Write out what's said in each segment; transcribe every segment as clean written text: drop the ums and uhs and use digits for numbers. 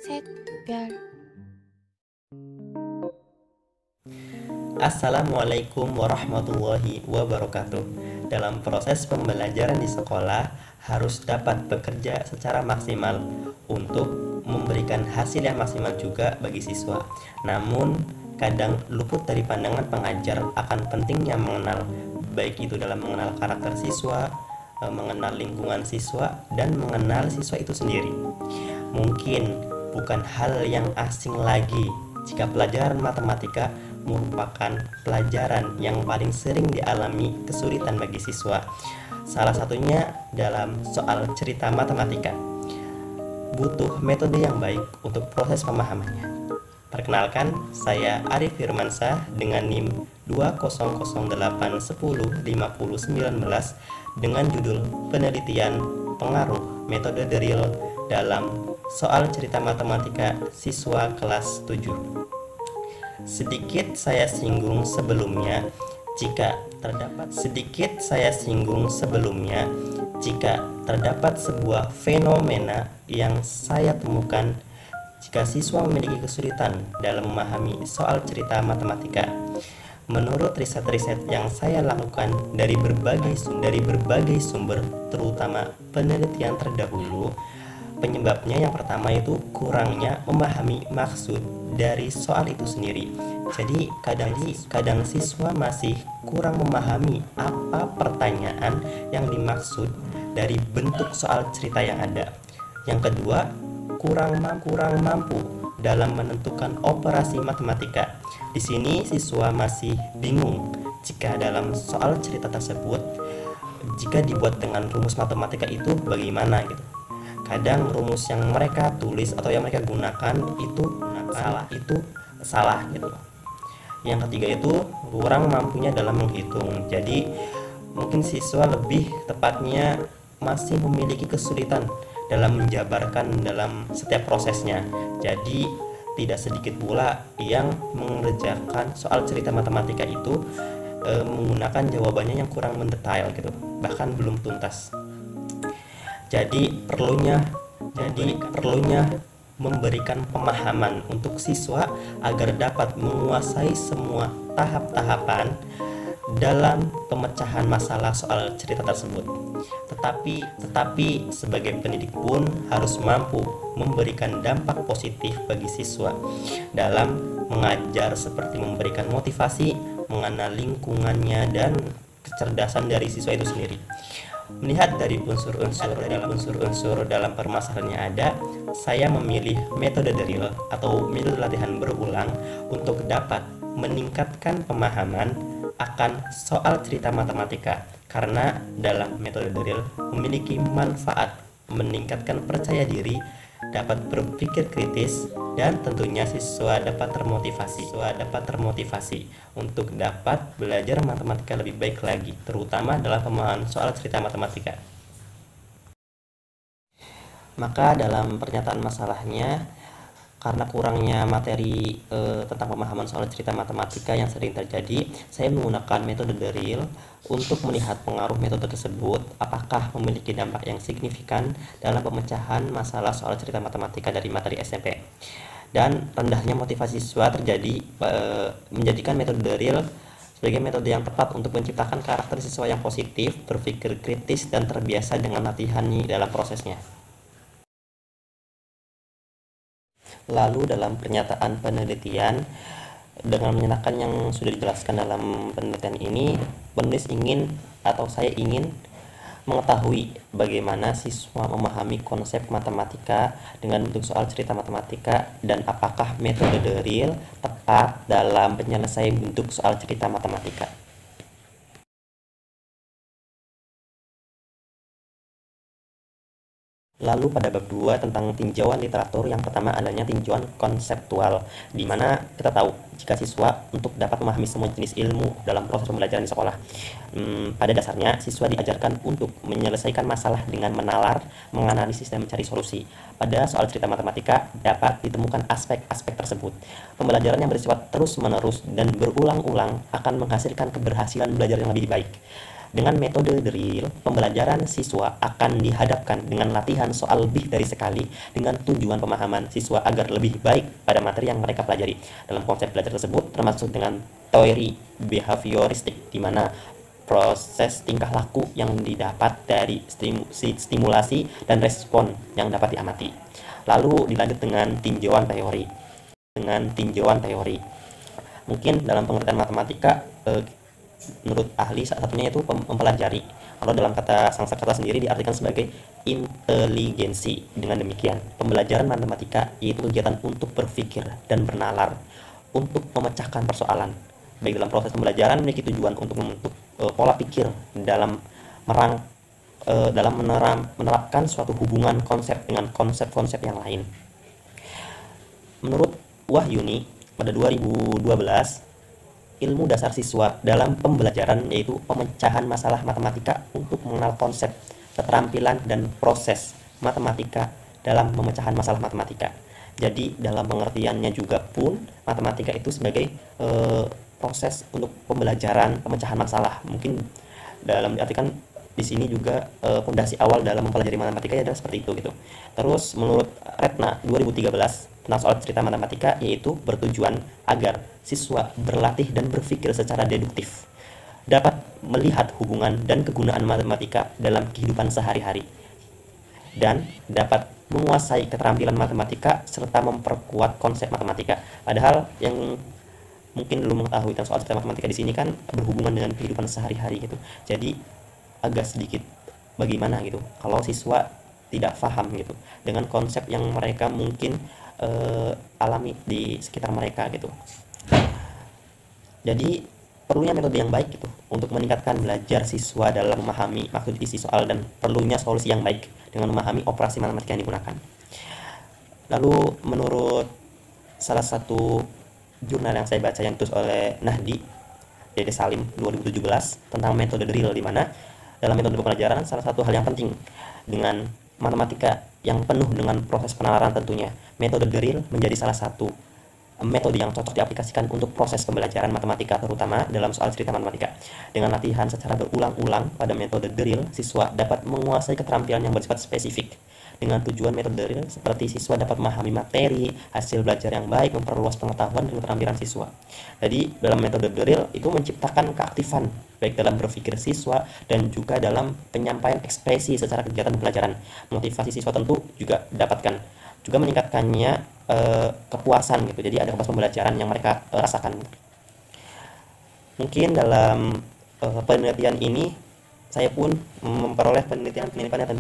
셋별 Assalamualaikum warahmatullahi wabarakatuh. Dalam proses pembelajaran di sekolah harus dapat bekerja secara maksimal untuk memberikan hasil yang maksimal juga bagi siswa. Namun kadang luput dari pandangan pengajar akan pentingnya mengenal, baik itu dalam mengenal karakter siswa, mengenal lingkungan siswa, dan mengenal siswa itu sendiri. Mungkin bukan hal yang asing lagi jika pelajaran matematika merupakan pelajaran yang paling sering dialami kesulitan bagi siswa. Salah satunya dalam soal cerita matematika. Butuh metode yang baik untuk proses pemahamannya. Perkenalkan, saya Arif Firmansyah dengan NIM 20081105019 dengan judul Penelitian Pengaruh Metode Drill dalam soal cerita matematika siswa kelas 7. Sedikit saya singgung sebelumnya, jika terdapat sebuah fenomena yang saya temukan jika siswa memiliki kesulitan dalam memahami soal cerita matematika. Menurut riset-riset yang saya lakukan dari berbagai sumber, terutama penelitian terdahulu, penyebabnya yang pertama itu kurangnya memahami maksud dari soal itu sendiri. Jadi kadang siswa masih kurang memahami apa pertanyaan yang dimaksud dari bentuk soal cerita yang ada. Yang kedua, kurang mampu dalam menentukan operasi matematika. Di sini siswa masih bingung jika dalam soal cerita tersebut, jika dibuat dengan rumus matematika itu bagaimana gitu. Kadang rumus yang mereka tulis atau yang mereka gunakan itu salah gitu. Yang ketiga itu kurang mampunya dalam menghitung. Jadi mungkin siswa lebih tepatnya masih memiliki kesulitan dalam menjabarkan dalam setiap prosesnya. Jadi tidak sedikit pula yang mengerjakan soal cerita matematika itu menggunakan jawabannya yang kurang mendetail gitu, bahkan belum tuntas. Jadi perlunya memberikan pemahaman untuk siswa agar dapat menguasai semua tahap-tahapan dalam pemecahan masalah soal cerita tersebut. Tetapi sebagai pendidik pun harus mampu memberikan dampak positif bagi siswa dalam mengajar, seperti memberikan motivasi, mengenal lingkungannya, dan kecerdasan dari siswa itu sendiri. Melihat dari unsur-unsur dalam permasalahannya ada, saya memilih metode drill atau metode latihan berulang untuk dapat meningkatkan pemahaman akan soal cerita matematika, karena dalam metode drill memiliki manfaat meningkatkan percaya diri, dapat berpikir kritis, dan tentunya siswa dapat termotivasi untuk dapat belajar matematika lebih baik lagi, terutama dalam pemahaman soal cerita matematika. Maka dalam pernyataan masalahnya, karena kurangnya materi tentang pemahaman soal cerita matematika yang sering terjadi, saya menggunakan metode drill untuk melihat pengaruh metode tersebut apakah memiliki dampak yang signifikan dalam pemecahan masalah soal cerita matematika dari materi SMP. Dan rendahnya motivasi siswa terjadi menjadikan metode drill sebagai metode yang tepat untuk menciptakan karakter siswa yang positif, berpikir kritis, dan terbiasa dengan latihan dalam prosesnya. Lalu dalam pernyataan penelitian, dengan menyenangkan yang sudah dijelaskan dalam penelitian ini, penulis saya ingin mengetahui bagaimana siswa memahami konsep matematika dengan bentuk soal cerita matematika, dan apakah metode drill tepat dalam penyelesaian bentuk soal cerita matematika. Lalu pada bab 2 tentang tinjauan literatur, yang pertama adanya tinjauan konseptual, di mana kita tahu jika siswa untuk dapat memahami semua jenis ilmu dalam proses pembelajaran di sekolah, pada dasarnya siswa diajarkan untuk menyelesaikan masalah dengan menalar, menganalisis, dan mencari solusi. Pada soal cerita matematika dapat ditemukan aspek-aspek tersebut. Pembelajaran yang bersifat terus-menerus dan berulang-ulang akan menghasilkan keberhasilan belajar yang lebih baik. Dengan metode drill, pembelajaran siswa akan dihadapkan dengan latihan soal lebih dari sekali dengan tujuan pemahaman siswa agar lebih baik pada materi yang mereka pelajari. Dalam konsep belajar tersebut termasuk dengan teori behavioristik, di mana proses tingkah laku yang didapat dari stimulasi dan respon yang dapat diamati. Lalu dilanjut dengan tinjauan teori. Mungkin dalam pengertian matematika, menurut ahli salah satunya itu mempelajari. Kalau dalam kata Sanskerta sendiri diartikan sebagai inteligensi. Dengan demikian, pembelajaran matematika yaitu kegiatan untuk berpikir dan bernalar untuk memecahkan persoalan. Baik dalam proses pembelajaran memiliki tujuan untuk membentuk pola pikir dalam menerapkan suatu hubungan konsep dengan konsep-konsep yang lain. Menurut Wahyuni pada 2012, ilmu dasar siswa dalam pembelajaran yaitu pemecahan masalah matematika untuk mengenal konsep, keterampilan, dan proses matematika dalam pemecahan masalah matematika. Jadi dalam pengertiannya juga pun matematika itu sebagai proses untuk pembelajaran pemecahan masalah. Mungkin dalam diartikan di sini juga fondasi awal dalam mempelajari matematika adalah seperti itu gitu. Terus menurut Retna 2013 tentang soal cerita matematika yaitu bertujuan agar siswa berlatih dan berpikir secara deduktif, dapat melihat hubungan dan kegunaan matematika dalam kehidupan sehari-hari, dan dapat menguasai keterampilan matematika serta memperkuat konsep matematika. Padahal yang mungkin belum mengetahui tentang soal cerita matematika di sini kan berhubungan dengan kehidupan sehari-hari gitu. Jadi agak sedikit bagaimana gitu kalau siswa tidak paham gitu dengan konsep yang mereka mungkin alami di sekitar mereka gitu. Jadi perlunya metode yang baik gitu untuk meningkatkan belajar siswa dalam memahami maksud isi soal, dan perlunya solusi yang baik dengan memahami operasi matematika yang digunakan. Lalu menurut salah satu jurnal yang saya baca yang ditulis oleh Nahdi Dede Salim 2017 tentang metode drill, di mana dalam metode pembelajaran salah satu hal yang penting dengan matematika yang penuh dengan proses penalaran tentunya, metode drill menjadi salah satu metode yang cocok diaplikasikan untuk proses pembelajaran matematika, terutama dalam soal cerita matematika. Dengan latihan secara berulang-ulang pada metode drill, siswa dapat menguasai keterampilan yang bersifat spesifik. Dengan tujuan metode drill seperti siswa dapat memahami materi, hasil belajar yang baik, memperluas pengetahuan dan keterampilan siswa. Jadi dalam metode drill itu menciptakan keaktifan baik dalam berpikir siswa dan juga dalam penyampaian ekspresi secara kegiatan pembelajaran. Motivasi siswa tentu juga dapatkan, juga meningkatkannya kepuasan gitu. Jadi ada kepuasan pembelajaran yang mereka rasakan. Mungkin dalam penelitian ini saya pun memperoleh penelitian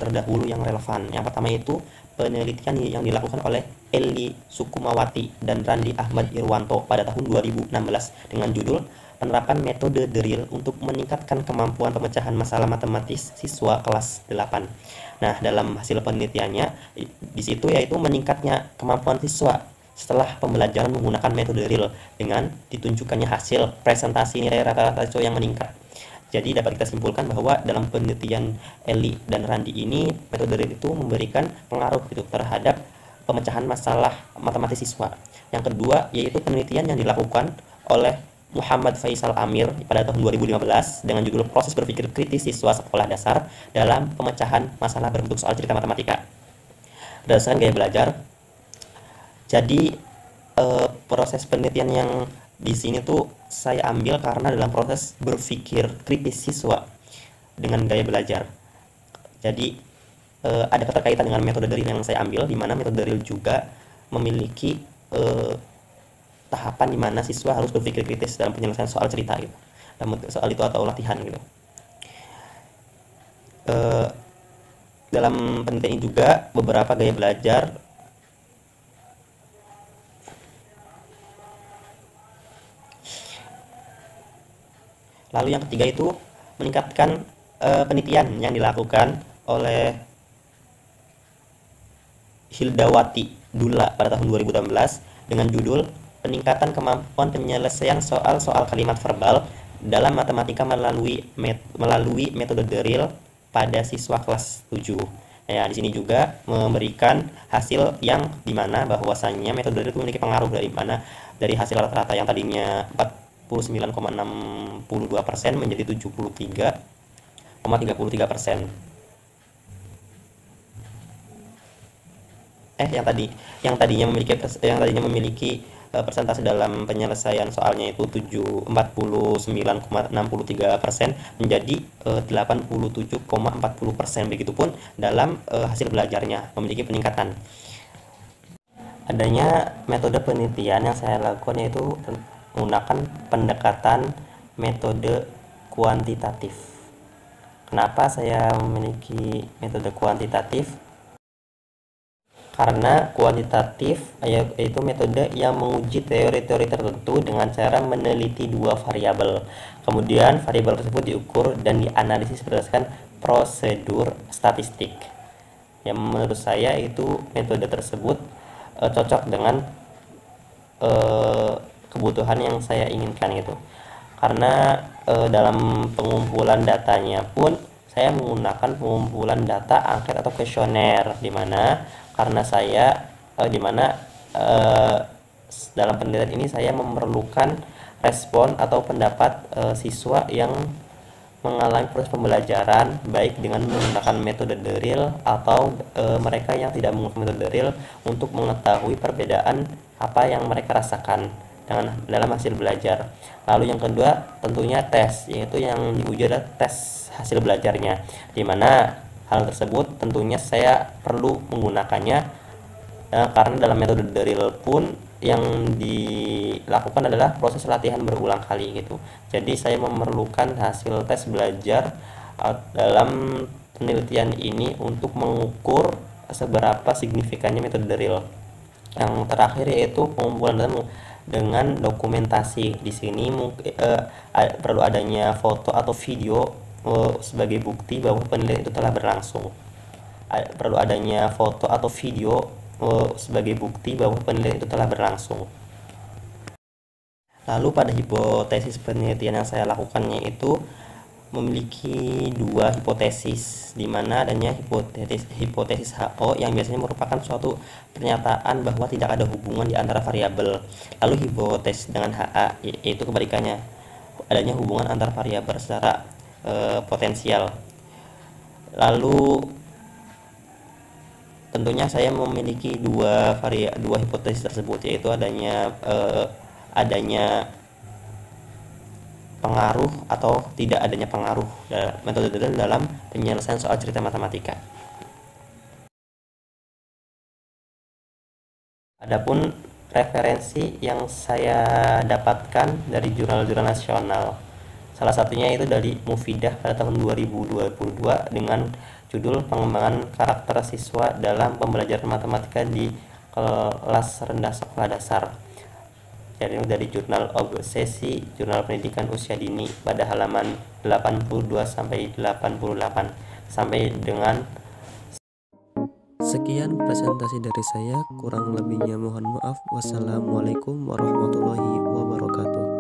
terdahulu yang relevan. Yang pertama itu penelitian yang dilakukan oleh Eli Sukumawati dan Randi Ahmad Irwanto pada tahun 2016 dengan judul penerapan metode drill untuk meningkatkan kemampuan pemecahan masalah matematis siswa kelas 8. Nah, dalam hasil penelitiannya di situ yaitu meningkatnya kemampuan siswa setelah pembelajaran menggunakan metode drill dengan ditunjukkannya hasil presentasi nilai rata-rata siswa yang meningkat. Jadi dapat kita simpulkan bahwa dalam penelitian Eli dan Randi ini metode drill itu memberikan pengaruh gitu terhadap pemecahan masalah matematis siswa. Yang kedua yaitu penelitian yang dilakukan oleh Muhammad Faisal Amir pada tahun 2015 dengan judul proses berpikir kritis siswa sekolah dasar dalam pemecahan masalah berbentuk soal cerita matematika berdasarkan gaya belajar. Jadi proses penelitian yang di sini tuh saya ambil karena dalam proses berpikir kritis siswa dengan gaya belajar. Jadi ada keterkaitan dengan metode drill yang saya ambil, di mana metode drill juga memiliki tahapan di mana siswa harus berpikir kritis dalam penyelesaian soal cerita gitu, dalam soal itu atau latihan gitu. Dalam penelitian ini juga beberapa gaya belajar lalu yang ketiga itu meningkatkan penelitian yang dilakukan oleh Hildawati Dula pada tahun 2018 dengan judul peningkatan kemampuan penyelesaian soal-soal kalimat verbal dalam matematika melalui metode drill pada siswa kelas 7. Ya, di sini juga memberikan hasil yang dimana bahwasannya metode drill itu memiliki pengaruh dari hasil rata-rata yang tadinya 49,62% menjadi 73 0,33%. Yang tadinya memiliki persentase dalam penyelesaian soalnya itu 49,63% menjadi 87,40%. Begitupun dalam hasil belajarnya memiliki peningkatan. Adanya metode penelitian yang saya lakukan yaitu menggunakan pendekatan metode kuantitatif. Kenapa saya memiliki metode kuantitatif? Karena kuantitatif yaitu metode yang menguji teori-teori tertentu dengan cara meneliti dua variabel. Kemudian variabel tersebut diukur dan dianalisis berdasarkan prosedur statistik. Yang menurut saya itu metode tersebut cocok dengan kebutuhan yang saya inginkan gitu. Karena dalam pengumpulan datanya pun saya menggunakan pengumpulan data angket atau kuesioner, dalam penelitian ini saya memerlukan respon atau pendapat siswa yang mengalami proses pembelajaran baik dengan menggunakan metode drill atau mereka yang tidak menggunakan metode drill untuk mengetahui perbedaan apa yang mereka rasakan dalam hasil belajar. Lalu yang kedua tentunya tes, yaitu yang diuji adalah tes hasil belajarnya, dimana hal tersebut tentunya saya perlu menggunakannya karena dalam metode drill pun yang dilakukan adalah proses latihan berulang kali gitu. Jadi saya memerlukan hasil tes belajar dalam penelitian ini untuk mengukur seberapa signifikannya metode drill. Yang terakhir yaitu pengumpulan data dengan dokumentasi. Di sini perlu adanya foto atau video sebagai bukti bahwa penelitian itu telah berlangsung. Perlu adanya foto atau video sebagai bukti bahwa penelitian itu telah berlangsung. Lalu pada hipotesis penelitian yang saya lakukan yaitu memiliki dua hipotesis, di mana adanya hipotesis HO yang biasanya merupakan suatu pernyataan bahwa tidak ada hubungan di antara variabel. Lalu hipotesis dengan HA yaitu kebalikannya, adanya hubungan antar variabel secara potensial. Lalu tentunya saya memiliki dua hipotesis tersebut, yaitu adanya pengaruh atau tidak adanya pengaruh metode drill dalam penyelesaian soal cerita matematika. Adapun referensi yang saya dapatkan dari jurnal-jurnal nasional, salah satunya itu dari Mufidah pada tahun 2022 dengan judul Pengembangan Karakter Siswa dalam Pembelajaran Matematika di Kelas Rendah Sekolah Dasar. Jadi dari jurnal Obsesi Jurnal Pendidikan Usia Dini pada halaman 82 sampai 88 sampai dengan. Sekian presentasi dari saya, kurang lebihnya mohon maaf. Wassalamualaikum warahmatullahi wabarakatuh.